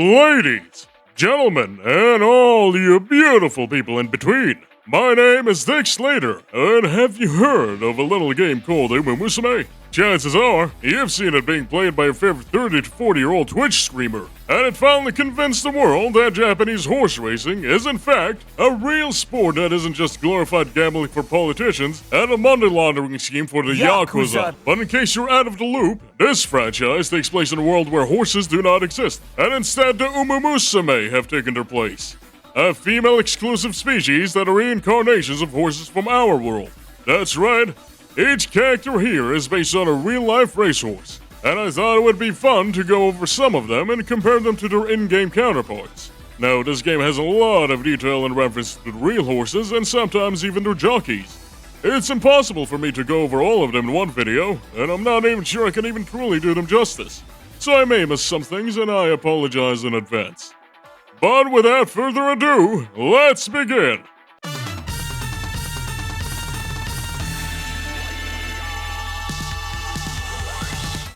Ladies, gentlemen, and all you beautiful people in between, my name is Dick Slater, and have you heard of a little game called Umamusume? Chances are, you've seen it being played by your favorite 30 to 40-year-old Twitch streamer, and it finally convinced the world that Japanese horse racing is in fact a real sport that isn't just glorified gambling for politicians and a money laundering scheme for the Yakuza. But in case you're out of the loop, this franchise takes place in a world where horses do not exist, and instead the Umamusume have taken their place. A female-exclusive species that are reincarnations of horses from our world. That's right. Each character here is based on a real-life racehorse, and I thought it would be fun to go over some of them and compare them to their in-game counterparts. Now, this game has a lot of detail and reference to the real horses and sometimes even their jockeys. It's impossible for me to go over all of them in one video, and I'm not even sure I can even truly do them justice. So I may miss some things, and I apologize in advance. But without further ado, let's begin!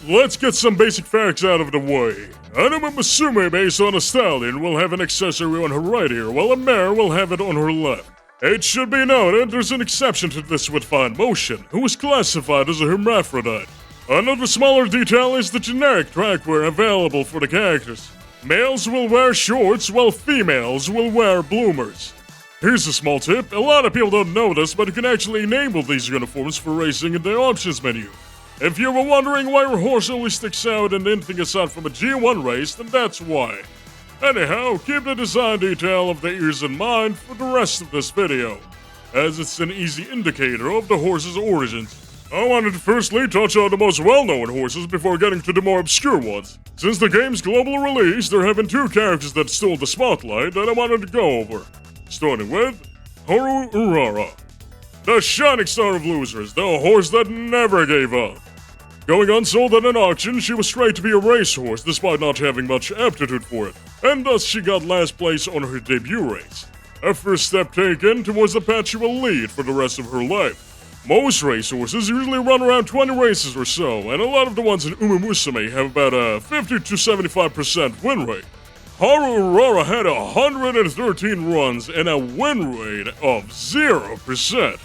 Let's get some basic facts out of the way. An Umamusume based on a stallion will have an accessory on her right ear, while a mare will have it on her left. It should be noted there's an exception to this with fine motion, who is classified as a hermaphrodite. Another smaller detail is the generic trackwear available for the characters. Males will wear shorts, while females will wear bloomers. Here's a small tip, a lot of people don't know this, but you can actually enable these uniforms for racing in the options menu. If you were wondering why your horse only sticks out in anything aside from a G1 race, then that's why. Anyhow, keep the design detail of the ears in mind for the rest of this video, as it's an easy indicator of the horse's origins. I wanted to firstly touch on the most well-known horses before getting to the more obscure ones. Since the game's global release, there have been two characters that stole the spotlight that I wanted to go over. Starting with Haru Urara, the shining star of losers, the horse that never gave up. Going unsold at an auction, she was straight to be a racehorse despite not having much aptitude for it, and thus she got last place on her debut race. A first step taken towards the path she will lead for the rest of her life. Most racehorses usually run around 20 races or so, and a lot of the ones in Umamusume have about a 50 to 75% win rate. Haru Urara had 113 runs and a win rate of 0%.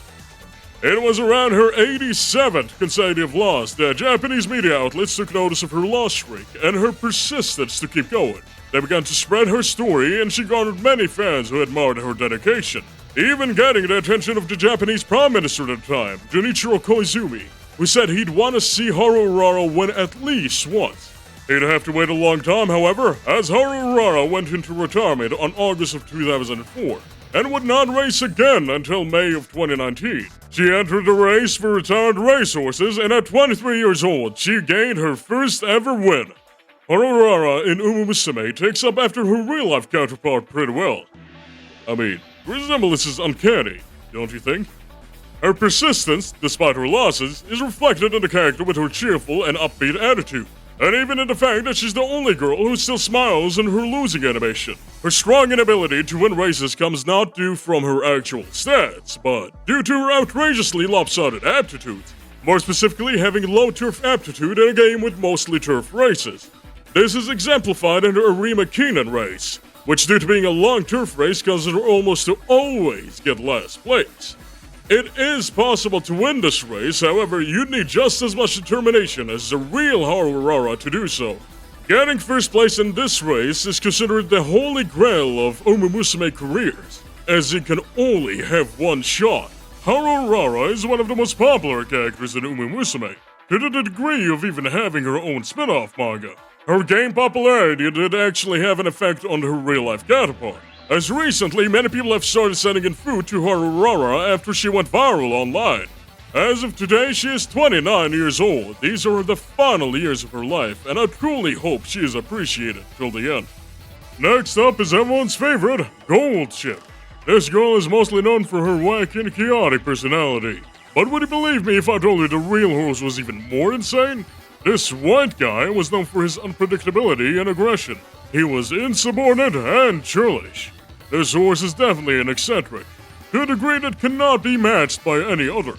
It was around her 87th consecutive loss that Japanese media outlets took notice of her loss streak and her persistence to keep going. They began to spread her story, and she garnered many fans who admired her dedication, even getting the attention of the Japanese Prime Minister at the time, Junichiro Koizumi, who said he'd want to see Haru Urara win at least once. He'd have to wait a long time, however, as Haru Urara went into retirement on August of 2004. And would not race again until May of 2019. She entered the race for retired racehorses, and at 23 years old, she gained her first ever win. Haru Urara in Umamusume takes up after her real-life counterpart pretty well. I mean, the resemblance is uncanny, don't you think? Her persistence, despite her losses, is reflected in the character with her cheerful and upbeat attitude. And even in the fact that she's the only girl who still smiles in her losing animation. Her strong inability to win races comes not due from her actual stats, but due to her outrageously lopsided aptitudes. More specifically, having low turf aptitude in a game with mostly turf races. This is exemplified in the Arima Keenan race, which due to being a long turf race causes her almost to always get last place. It is possible to win this race, however, you'd need just as much determination as the real Haru Urara to do so. Getting first place in this race is considered the holy grail of Umamusume careers, as it can only have one shot. Haru Urara is one of the most popular characters in Umamusume, to the degree of even having her own spin-off manga. Her game popularity did actually have an effect on her real-life counterpart, as recently many people have started sending in food to Haru Urara after she went viral online. As of today, she is 29 years old. These are the final years of her life, and I truly hope she is appreciated till the end. Next up is everyone's favorite, Gold Chip. This girl is mostly known for her wacky and chaotic personality. But would you believe me if I told you the real horse was even more insane? This white guy was known for his unpredictability and aggression. He was insubordinate and churlish. This horse is definitely an eccentric, to a degree that cannot be matched by any other.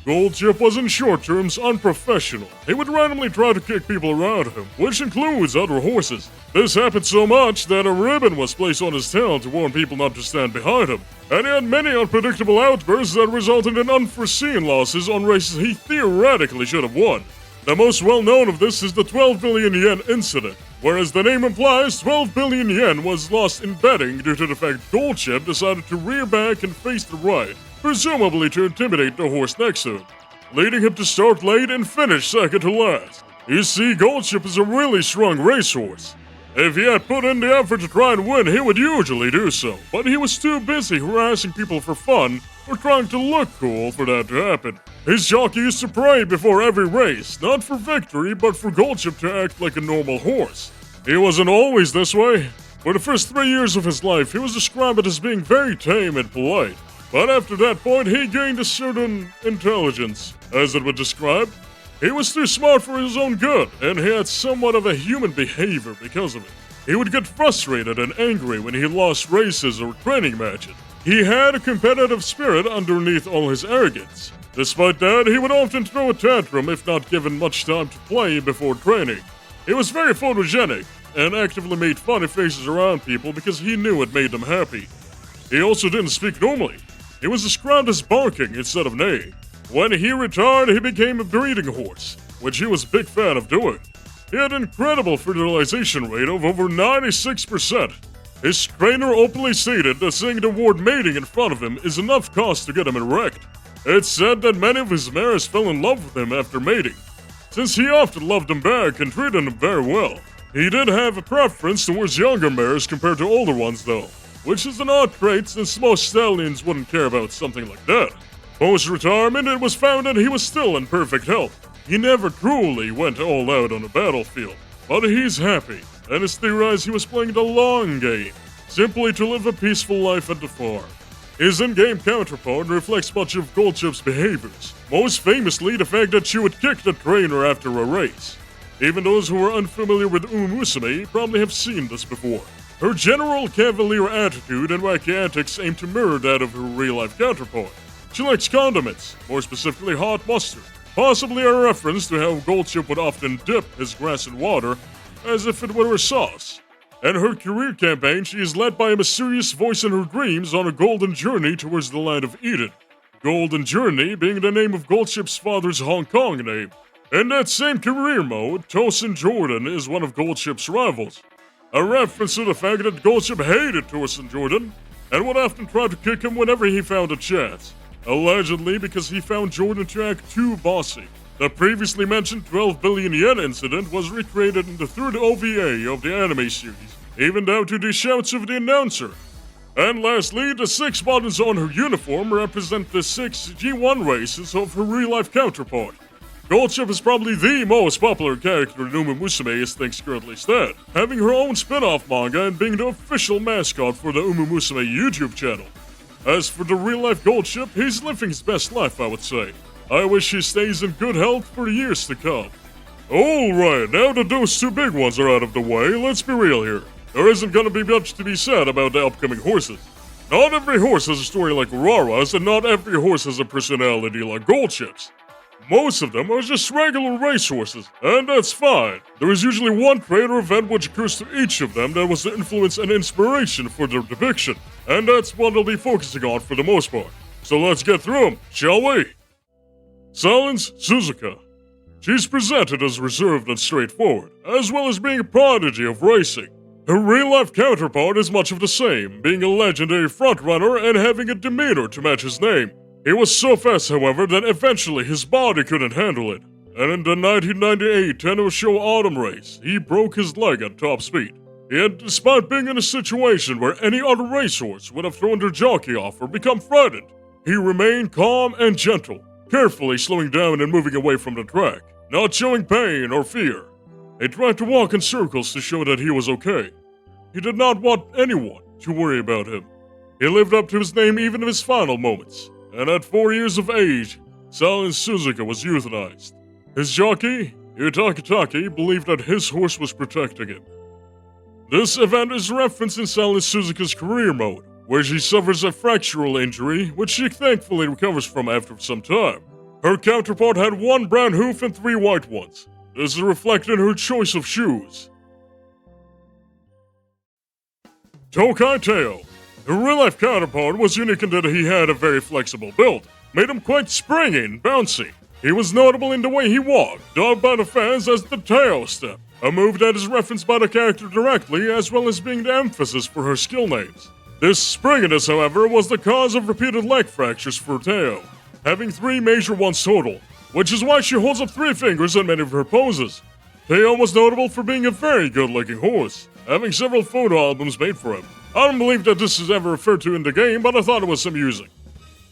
Goldchip was in short terms unprofessional. He would randomly try to kick people around him, which includes other horses. This happened so much that a ribbon was placed on his tail to warn people not to stand behind him. And he had many unpredictable outbursts that resulted in unforeseen losses on races he theoretically should have won. The most well-known of this is the 12 billion yen incident, where as the name implies, 12 billion yen was lost in betting due to the fact Goldchip decided to rear back and face the right, presumably to intimidate the horse next to him, leading him to start late and finish second to last. You see, Goldchip is a really strong racehorse. If he had put in the effort to try and win, he would usually do so, but he was too busy harassing people for fun or trying to look cool for that to happen. His jockey used to pray before every race, not for victory, but for Goldchip to act like a normal horse. He wasn't always this way. For the first 3 years of his life, he was described as being very tame and polite. But after that point, he gained a certain intelligence, as it would describe. He was too smart for his own good, and he had somewhat of a human behavior because of it. He would get frustrated and angry when he lost races or training matches. He had a competitive spirit underneath all his arrogance. Despite that, he would often throw a tantrum if not given much time to play before training. He was very photogenic, and actively made funny faces around people because he knew it made them happy. He also didn't speak normally. He was described as barking instead of neighing. When he retired, he became a breeding horse, which he was a big fan of doing. He had an incredible fertilization rate of over 96%. His trainer openly stated that saying the word mating in front of him is enough cause to get him erect. It's said that many of his mares fell in love with him after mating, since he often loved them back and treated them very well. He did have a preference towards younger mares compared to older ones though, which is an odd trait since most stallions wouldn't care about something like that. Post-retirement, it was found that he was still in perfect health. He never truly went all out on the battlefield, but he's happy, and it's theorized he was playing the long game, simply to live a peaceful life at the farm. His in-game counterpart reflects much of Goldchip's behaviors, most famously the fact that she would kick the trainer after a race. Even those who are unfamiliar with Umamusume probably have seen this before. Her general cavalier attitude and wacky antics aim to mirror that of her real-life counterpart. She likes condiments, more specifically hot mustard, possibly a reference to how Goldchip would often dip his grass in water as if it were a sauce. In her career campaign, she is led by a mysterious voice in her dreams on a golden journey towards the land of Eden. Golden Journey being the name of Goldchip's father's Hong Kong name. In that same career mode, Tosin Jordan is one of Goldchip's rivals. A reference to the fact that Goldchip hated Tosin Jordan and would often try to kick him whenever he found a chance. Allegedly because he found Jordan to act too bossy. The previously mentioned 12 billion yen incident was recreated in the third OVA of the anime series, even down to the shouts of the announcer. And lastly, the 6 buttons on her uniform represent the 6 G1 races of her real-life counterpart. Goldchip is probably the most popular character in Umamusume as things currently stand, having her own spin-off manga and being the official mascot for the Umamusume YouTube channel. As for the real-life Goldchip, he's living his best life, I would say. I wish he stays in good health for years to come. Alright, now that those 2 big ones are out of the way, let's be real here. There isn't gonna be much to be said about the upcoming horses. Not every horse has a story like Urara's, and not every horse has a personality like Goldchip's. Most of them are just regular racehorses, and that's fine. There is usually one trait or event which occurs to each of them that was the influence and inspiration for their depiction, and that's what I'll be focusing on for the most part. So let's get through them, shall we? Silence Suzuka. She's presented as reserved and straightforward, as well as being a prodigy of racing. Her real-life counterpart is much of the same, being a legendary frontrunner and having a demeanor to match his name. He was so fast, however, that eventually his body couldn't handle it, and in the 1998 Tenno Show Autumn race, he broke his leg at top speed. Yet, despite being in a situation where any other racehorse would have thrown their jockey off or become frightened, he remained calm and gentle, carefully slowing down and moving away from the track, not showing pain or fear. He tried to walk in circles to show that he was okay. He did not want anyone to worry about him. He lived up to his name even in his final moments, and at 4 years of age, Silence Suzuka was euthanized. His jockey, Utakitaki, believed that his horse was protecting him. This event is referenced in Silence Suzuka's career mode, where she suffers a fractural injury, which she thankfully recovers from after some time. Her counterpart had 1 brown hoof and 3 white ones. This is reflected in her choice of shoes. Tokai Teio. Her real-life counterpart was unique in that he had a very flexible build, made him quite springy and bouncy. He was notable in the way he walked, dubbed by the fans as the Teio step, a move that is referenced by the character directly as well as being the emphasis for her skill names. This springiness, however, was the cause of repeated leg fractures for Teio, having 3 major ones total, which is why she holds up 3 fingers in many of her poses. Teio was notable for being a very good-looking horse, having several photo albums made for him. I don't believe that this is ever referred to in the game, but I thought it was amusing.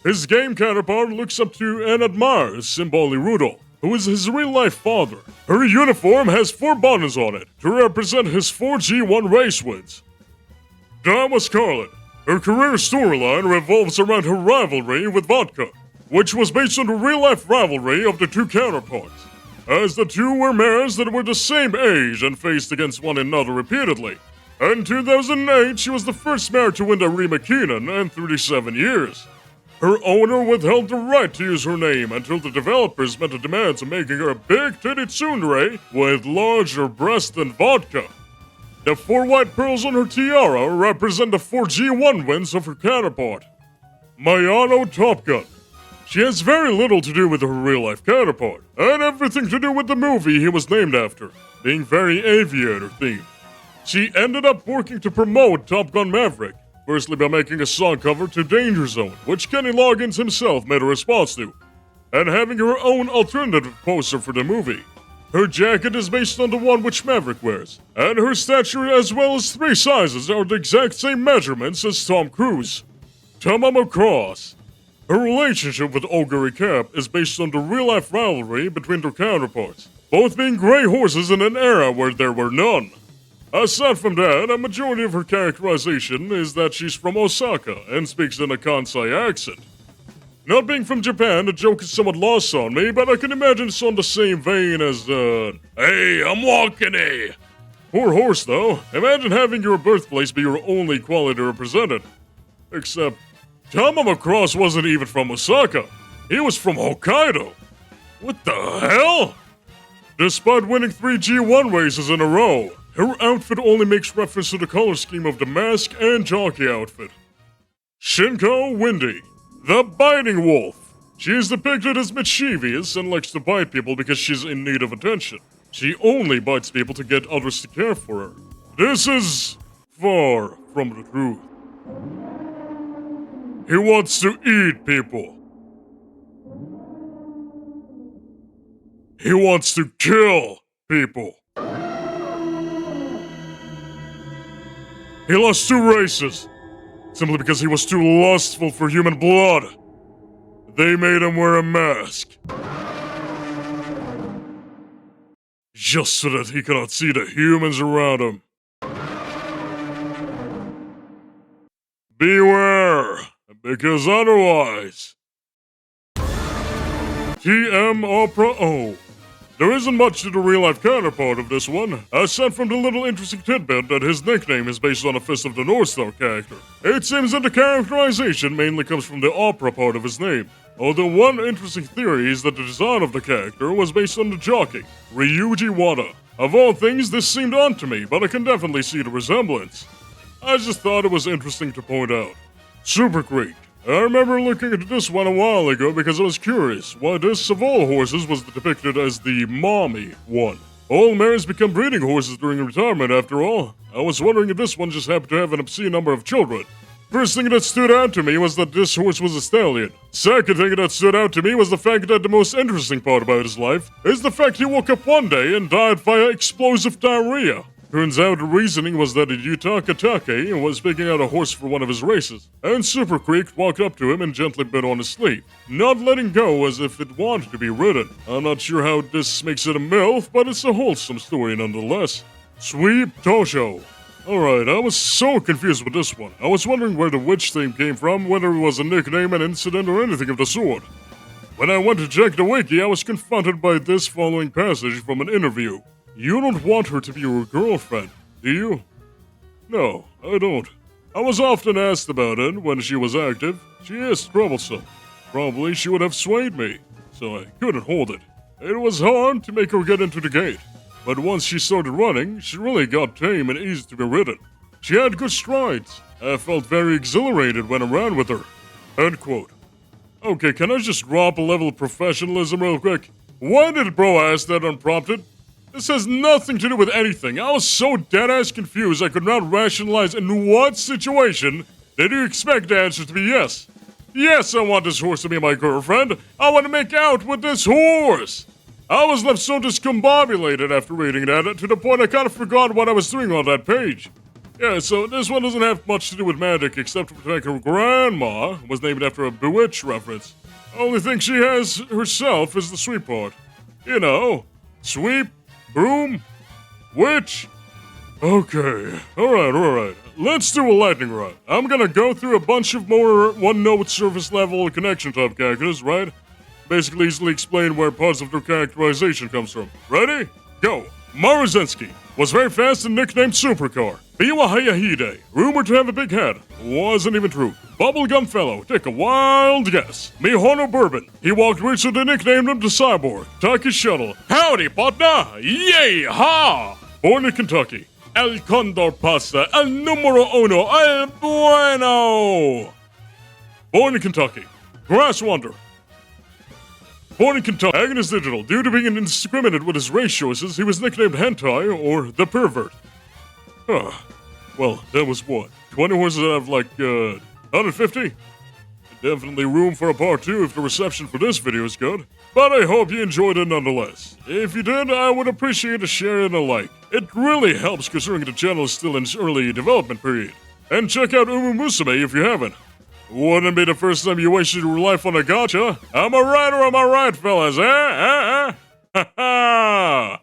His game counterpart looks up to and admires Symboli Rudo, who is his real-life father. Her uniform has 4 buttons on it to represent his 4G1 race wins. Daiwa Scarlet. Her career storyline revolves around her rivalry with Vodka, which was based on the real-life rivalry of the 2 counterparts, as the 2 were mares that were the same age and faced against one another repeatedly. In 2008, she was the first mare to win the Rima Keenan in 37 years. Her owner withheld the right to use her name until the developers met a demand to making her a big-titted tsundere with larger breasts than Vodka. The 4 white pearls on her tiara represent the 4 G1 wins of her counterpart, Mayano Top Gun. She has very little to do with her real-life counterpart, and everything to do with the movie he was named after, being very aviator-themed. She ended up working to promote Top Gun Maverick, firstly by making a song cover to Danger Zone, which Kenny Loggins himself made a response to, and having her own alternative poster for the movie. Her jacket is based on the one which Maverick wears, and her stature as well as 3 sizes are the exact same measurements as Tom Cruise. Tamamo Cross. Her relationship with Ogre Cap is based on the real-life rivalry between their counterparts, both being gray horses in an era where there were none. Aside from that, a majority of her characterization is that she's from Osaka and speaks in a Kansai accent. Not being from Japan, the joke is somewhat lost on me, but I can imagine it's on the same vein as, hey, I'm walking a. Poor horse, though. Imagine having your birthplace be your only quality represented. Except, Tamamo Cross wasn't even from Osaka. He was from Hokkaido. What the hell? Despite winning 3 G1 races in a row, her outfit only makes reference to the color scheme of the mask and jockey outfit. Shinko Windy. The Biting Wolf. She is depicted as mischievous and likes to bite people because she's in need of attention. She only bites people to get others to care for her. This is far from the truth. He wants to eat people. He wants to kill people. He lost 2 races, simply because he was too lustful for human blood. They made him wear a mask. Just so that he cannot see the humans around him. Beware, because otherwise... T.M Opera O. There isn't much to the real-life counterpart of this one, aside from the little interesting tidbit that his nickname is based on a Fist of the North Star character. It seems that the characterization mainly comes from the opera part of his name, although one interesting theory is that the design of the character was based on the jockey, Ryuji Wada. Of all things, this seemed odd to me, but I can definitely see the resemblance. I just thought it was interesting to point out. Super Creek. I remember looking at this one a while ago because I was curious why this of all horses was depicted as the mommy one. All mares become breeding horses during retirement after all. I was wondering if this one just happened to have an obscene number of children. First thing that stood out to me was that this horse was a stallion. Second thing that stood out to me was the fact that the most interesting part about his life is the fact he woke up one day and died via explosive diarrhea. Turns out the reasoning was that Yutaka Take was picking out a horse for one of his races, and Super Creek walked up to him and gently bit on his sleeve, not letting go as if it wanted to be ridden. I'm not sure how this makes it a MILF, but it's a wholesome story nonetheless. Sweep Tosho. Alright, I was so confused with this one. I was wondering where the witch theme came from, whether it was a nickname, an incident, or anything of the sort. When I went to check the wiki, I was confronted by this following passage from an interview. You don't want her to be your girlfriend, do you? No, I don't. I was often asked about it when she was active. She is troublesome. Probably she would have swayed me. so I couldn't hold it. It was hard to make her get into the gate, but once she started running, she really got tame and easy to be ridden. She had good strides. I felt very exhilarated when I ran with her. End quote. Okay, can I just drop a level of professionalism real quick? Why did bro ask that unprompted? This has nothing to do with anything. I was so dead-ass confused I could not rationalize in what situation did you expect the answer to be yes. Yes, I want this horse to be my girlfriend. I want to make out with this horse. I was left so discombobulated after reading that to the point I kind of forgot what I was doing on that page. Yeah, so this one doesn't have much to do with magic except for the fact her grandma was named after a Bewitched reference. Only thing she has herself is the sweep part. You know, sweep, broom, witch. Okay, alright. Let's do a lightning round. I'm gonna go through a bunch of more one-note surface level connection type characters, right? Basically easily explain where parts of their characterization comes from. Ready? Go! Maruzensky was very fast and nicknamed Supercar. Biwa Hayahide, rumored to have a big head. Wasn't even true. Bubblegum Fellow, take a wild guess. Mihono Bourbon, he walked weird so they nicknamed him the Cyborg. Taki Shuttle, howdy partner, yay ha! Born in Kentucky. El Condor Pasta, el numero uno, el bueno! Born in Kentucky. Grass Wander. Born in Kentucky, Agnes Digital. Due to being indiscriminate with his race choices, he was nicknamed Hentai or the Pervert. Huh. Well, that was what? 20 horses out of like, 150? Definitely room for a part 2 if the reception for this video is good. But I hope you enjoyed it nonetheless. If you did, I would appreciate a share and a like. It really helps considering the channel is still in its early development period. And check out Umamusume if you haven't. Wouldn't be the first time you wasted your life on a gacha. Am I right or am I right, fellas? Ha ha!